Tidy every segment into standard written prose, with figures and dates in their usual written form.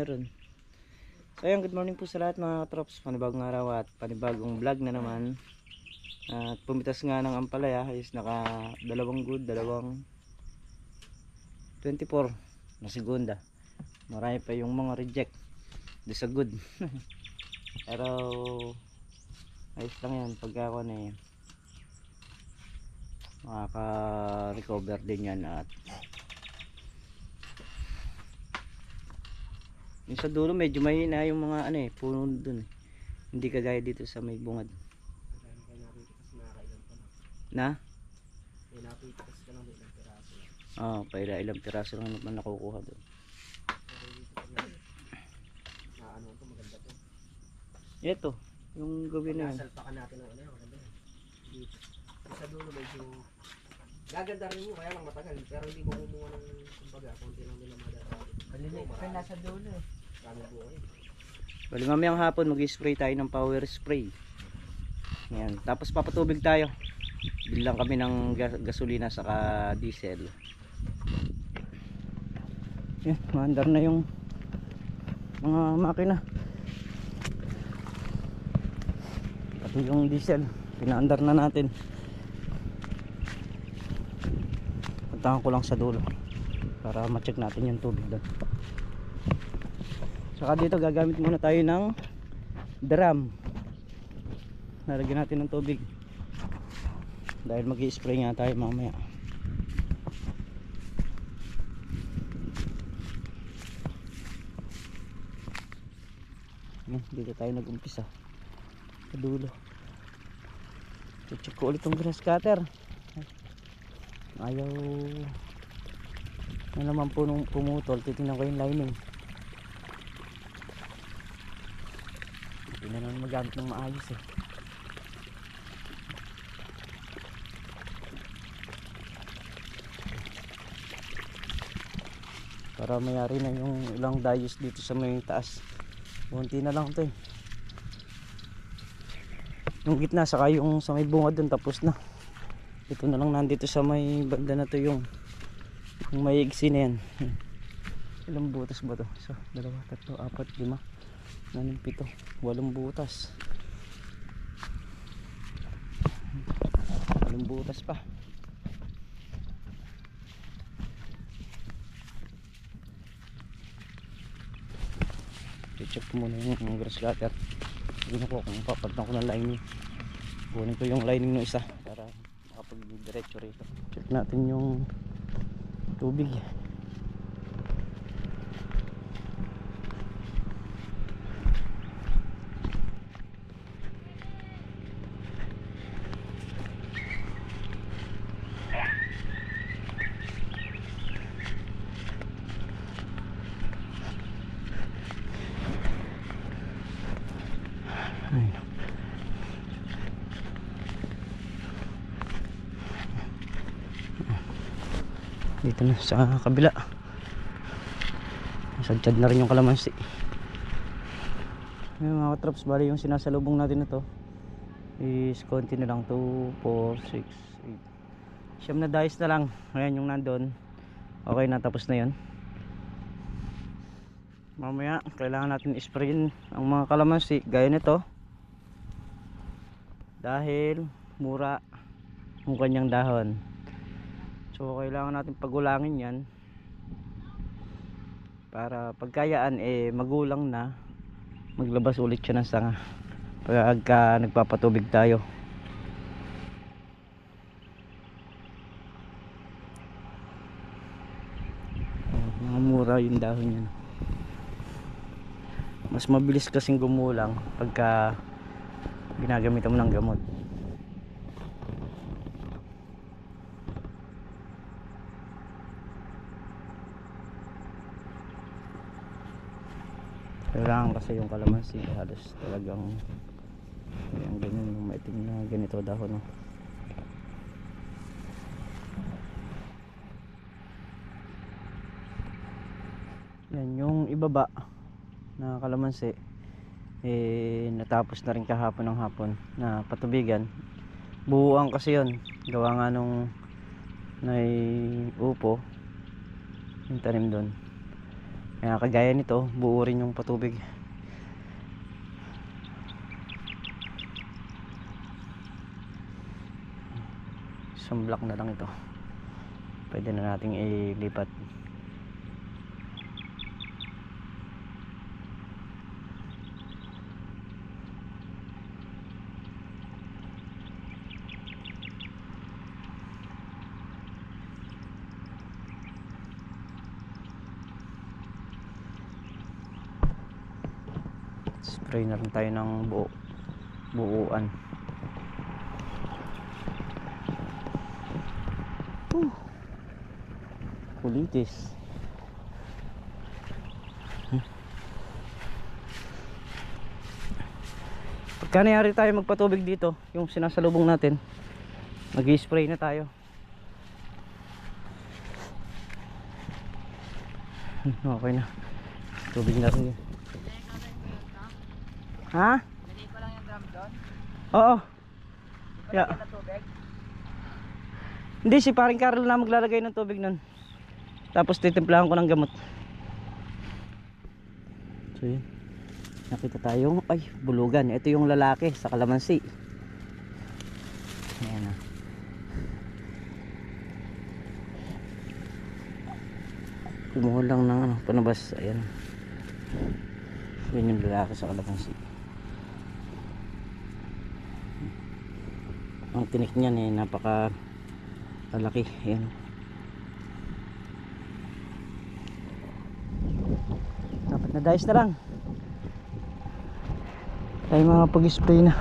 meron. So ayan, good morning po sa lahat mga katrops. Panibagong araw at panibagong vlog na naman. At pumitas nga ng ampalaya is naka dalawang good, dalawang 24 na segunda. Marami pa yung mga reject do sa good. Pero ayos lang yan pagka ako na yan, makaka-recover din yan. At yung sa dulo medyo mahina yung mga puno dun. Hindi kagaya dito sa may bungad. Na? Ilang piraso lang naman nakukuha doon. Ito, yung gawin na yan. Salpakan natin ang maganda yan. Dito. Sa dulo medyo gaganda rin mo, kaya lang matagal. Pero hindi mo kumuha ng kumbaga, konti lang nila madadali. Malinig pa nasa dulo eh. Marami buo eh. Bali mamayang hapon mag-spray tayo ng power spray. Yan. Tapos papatubig tayo. Bilang kami ng gasolina saka diesel. Yan, maandar na yung mga makina. Pati yung diesel, pinaandar na natin. Puntahan ko lang sa dulo para ma-check natin yung tubig doon. Saka dito gagamit muna tayo ng drum. Lalagyan natin ng tubig dahil mag-i-spray nga tayo mamaya. Dito tayo nag-umpisa sa dulo. Check ko ulit yung grass cutter. Ayaw na naman po nung pumutol. Titingnan ko yung lining. Hindi na naman magamit ng maayos eh. Para mayari na yung ilang dayos dito sa may taas. Bunti na lang ito eh. Yung gitna saka yung sa may bunga dun tapos na. Ito na lang nandito sa may banda na to yung may igsi na yan. Ilang butas ba to? So, 2, 3, 4, 5 6, 7, 8 butas. 8 butas pa. I-check ko muna yung grass cutter. Tignan ko kung papalitan ko ng lining. Kunin ko yung lining ng isa para makapag-diretso rito. Check natin yung tubig. Dito na sa kabila. Sadjad na rin yung kalamansi. Ngayon mga katrops, bali yung sinasalubong natin na to is konti na lang. 2, 4, 6, 8 siyam na dayos na lang. Ngayon yung nandun okay na, tapos na yun. Mamaya kailangan natin isprayin ang mga kalamansi gaya nito dahil mura yung kanyang dahon. So kailangan natin pagulangin yan para pagkayaan magulang na, maglabas ulit siya ng sanga pagka nagpapatubig tayo. Mga mura yung dahon yan. Mas mabilis kasing gumulang pagka ginagamitan mo ng gamot. Kailangan kasi yung kalamansi halos talagang yung ganyan, yung maitim na ganito dahon, no? Yan yung ibaba na kalamansi natapos na rin kahapon ng hapon na patubigan. Buuan kasi yun, gawa nga nung upo yung tanim doon. Kaya kagaya nito, buo rin yung patubig. Isang block na lang ito. Pwede na nating ilipat. Spray na rin tayo ng buuan. Kulitis. Pagka nangyari tayo magpatubig dito, yung sinasalubong natin, mag-i-spray na tayo. Okay na. Tubig na rin. Ha? Lagay ko lang yung drum doon. Oo. Yeah. Lagyan ng tubig. Hindi, si paring Carl na maglalagay ng tubig nun. Tapos titimplahan ko ng gamot. So yun. Nakita tayong, ay, bulugan. Ito yung lalaki sa kalamansi. Ayan na. Kumuha lang ng ano, panabas. Ayan. Yun yung lalaki sa kalamansi. Ang tinik niyan eh, napaka malaki. Ayan. Dapat na dice na lang tayo mga pag-spray na.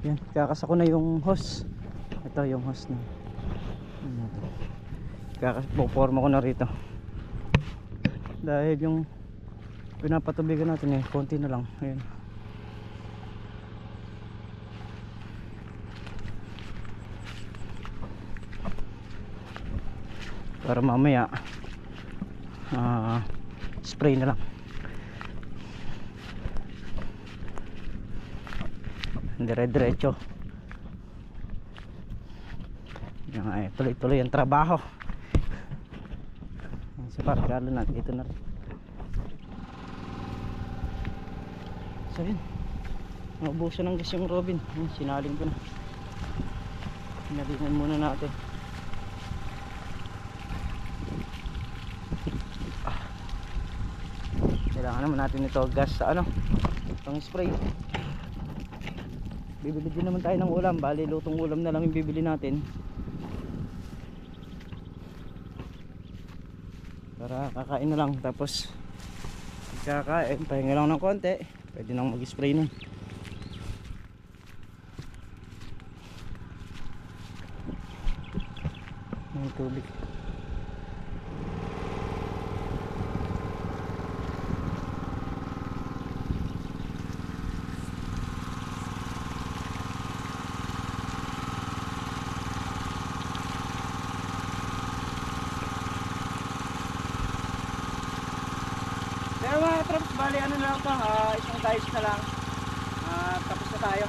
Yan, kakasako na yung hose. Ito yung hose na. Kakaporma ko na rito. Dahil yung pinapatubigan natin eh, konti na lang. Ayan. Para mamaya spray na lang. Dire-diretso. Yan ay tuloy-tuloy ang trabaho. Sa parkalo natin dito na rin. So yun, naubusan ng gas yung Robin. Sinaling ko na. Sinalingan muna natin. Kailangan naman natin ito gas sa ano, pang spray. Bibili din naman tayo ng ulam. Bali lutong ulam na lang yung bibili natin para kakain na lang. Tapos kakain, pahinga lang ng konti, pwede nang mag-spray nun. May tubig. Pero mga traps, bali ano na lang ito, isang dice na lang, tapos na tayo.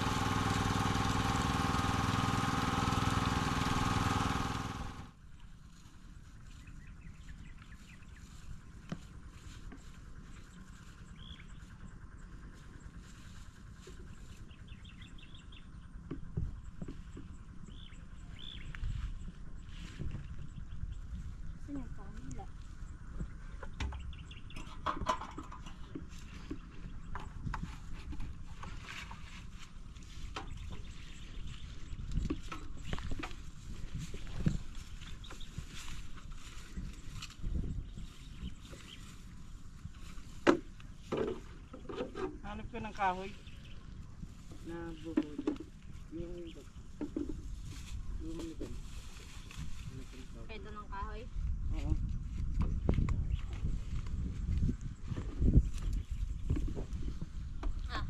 Hanap ko ng kahoy na bukod. Yung ito. Yung ito. Ito ng kahoy. Oo. Ah.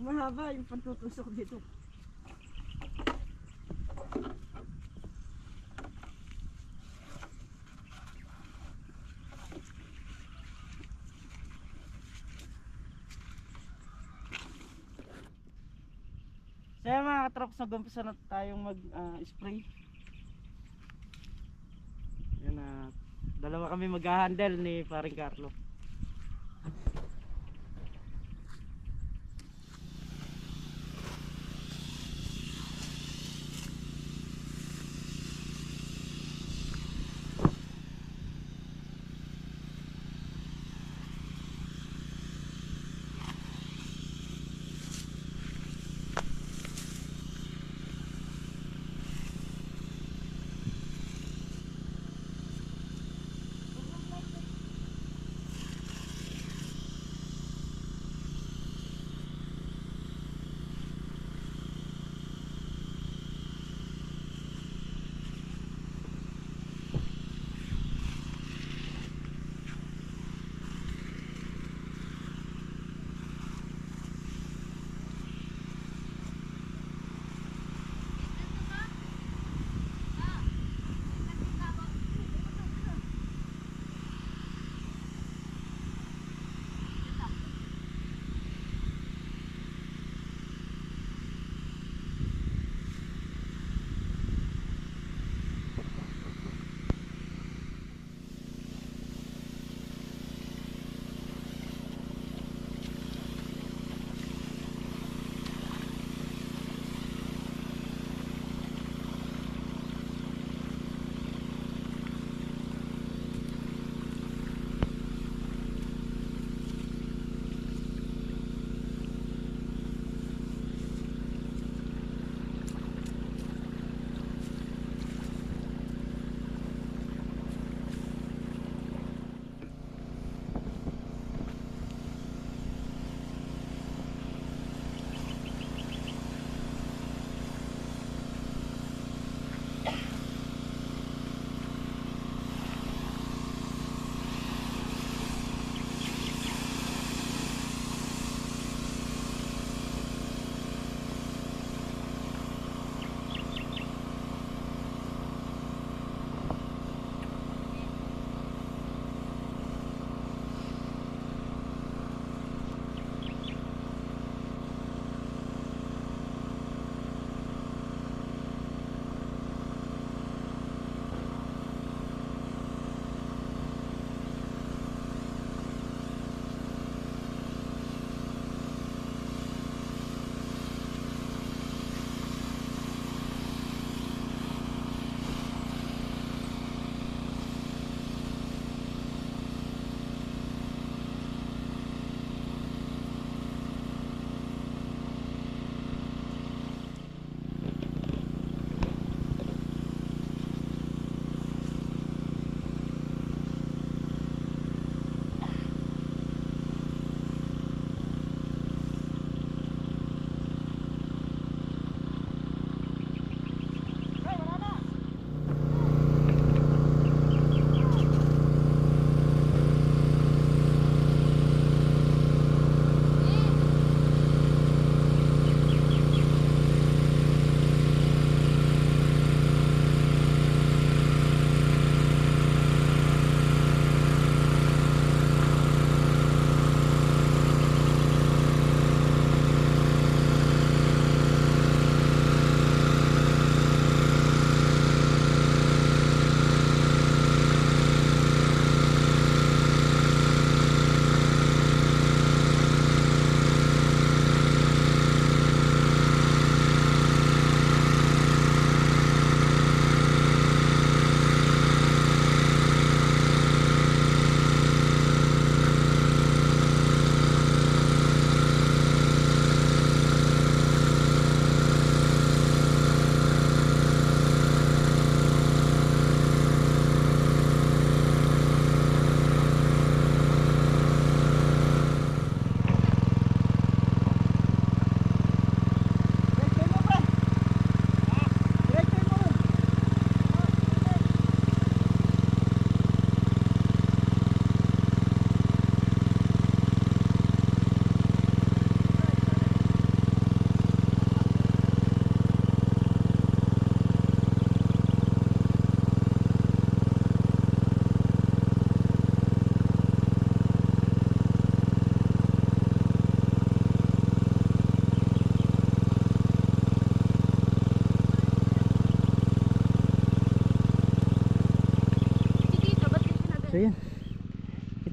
Mahaba yung pantutusok dito. So yan mga katrops, nag-umpisa na tayong mag-spray. Yan na, dalawa kami mag-handle ni paring Carlo.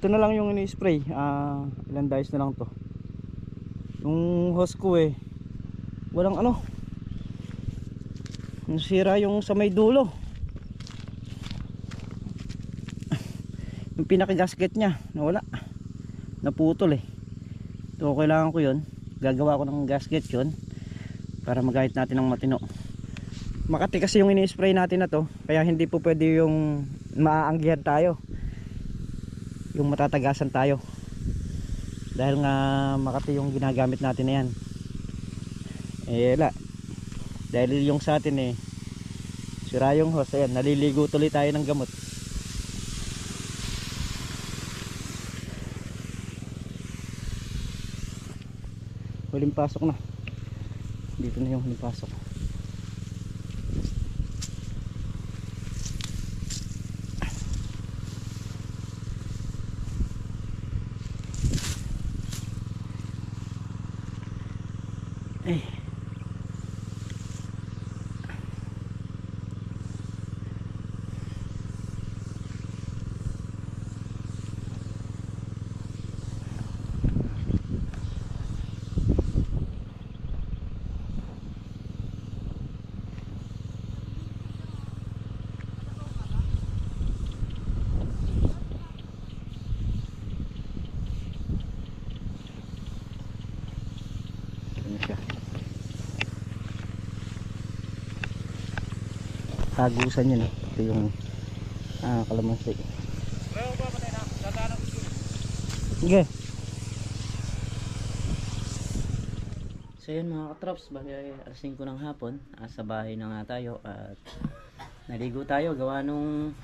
ito na lang yung ini-spray. Ilan dice na lang to. Yung hose ko walang ano, nasira yung sa may dulo. Yung pinaka-gasket nya nawala, naputol So kailangan ko yun, gagawa ko ng gasket yun para magamit natin ng matino. Makati kasi yung ini-spray natin na to, kaya hindi po pwede yung maaanggihan tayo, yung matatagasan tayo, dahil nga makati yung ginagamit natin na yan. Wala, dahil yung sa atin sira yung hose. Ayan, naliligo tuloy tayo ng gamot. Huling pasok na. Dito na yung huling pasok. Tagusan yun ito yung kalamansi. Sige. So yun mga katrops, bali alas 5 ng hapon, sa bahay na nga tayo at naligo tayo gawa nung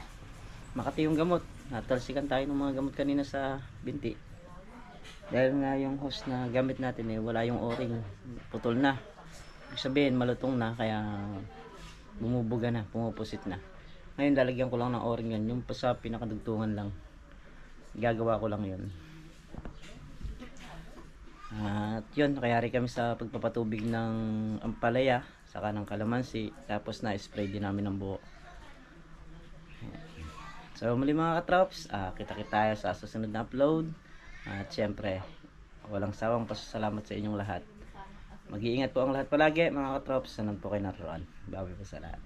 makati yung gamot. Natalsikan tayo ng mga gamot kanina sa binti, dahil nga yung hose na gamit natin wala yung o-ring, putol na. Ibig sabihin malutong na, kaya bumubuga na, pumupusit na. Ngayon lalagyan ko lang ng o-ring yan, yung pa sa pinakadugtungan lang, gagawa ko lang yun. At yun, kayari kami sa pagpapatubig ng ampalaya saka ng kalamansi, tapos na spray din namin ng buo. So muli mga katrops, kita-kita tayo sa susunod na upload. At syempre, walang sawang pasasalamat sa inyong lahat. Mag-iingat po ang lahat palagi mga katrops. Saan po kayo naroon? Bawi po sa lahat.